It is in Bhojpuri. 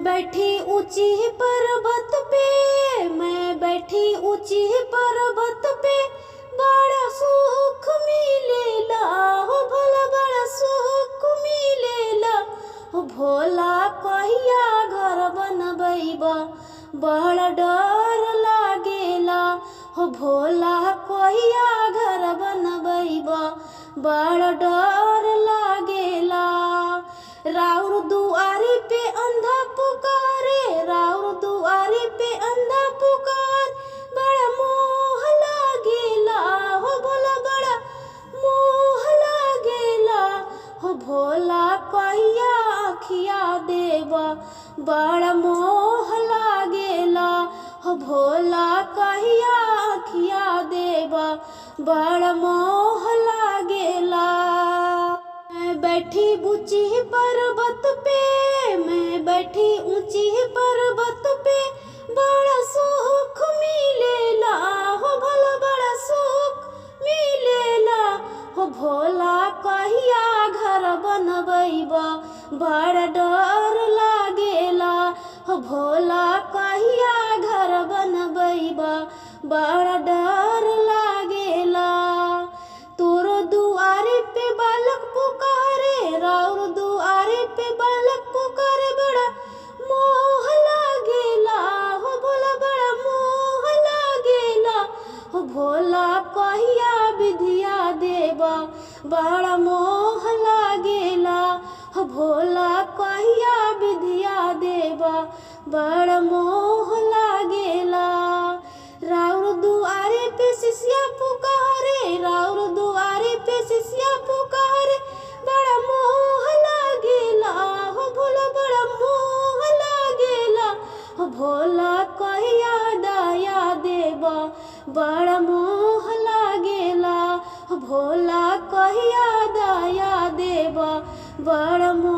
बैठी ऊंची पर्वत पे, मैं बैठी ऊंची पर्वत पे, बड़ा सुख मिलेला हो भोला, बड़ा सुख मिलेला हो भोला। कहिया घर बनबैबा बड़ा डर लागेला हो भोला, कहिया घर बनबैबा बड़ा डर लागेला। राउर दुआरे पे अंधा पुकारे, राउर दुआरे पे अंधा पुकार, बड़ा मोह लागेला हो भोला, बड़ा मोह लागेला हो भोला। कहिया आखिया देबा बड़ा मोह लागेला हो भोला, कहिया आखिया देबा बड़ा मोह लागेला। मैं बैठी ऊंची पर्वत पे, मैं बैठी ऊंची पर्वत पे, बड़ा सुख मिलेला हो भोला, बड़ा सुख मिलेला हो भोला। कहिया घर बनबैबा बड़ा डर लागेला हो भोला, कहिया घर बनबैबा बड़ा डर लागेला। तोरो दुआरे पे बालक पुकारे, राउर दुआरे पे बालक पुकारे, बड़ा मोह लागेला हो भोला, बड़ा मोह लागेला हो भोला। कहिया विधिया देबा बड़ा मोह लागेला हो भोला, कहिया विधिया देबा बड़ा मोह लागेला। राउर दुआरे पे शिष्या पुकारे, राउर दुआरे पे शिष्या पुकारे, बड़ा मोह लागेला हो भोला, बड़ा मोह लागेला हो भोला। कहिया दया देबा बड़ा मोह लागेला हो भोला, कहिया दया देबा बड़ा मोह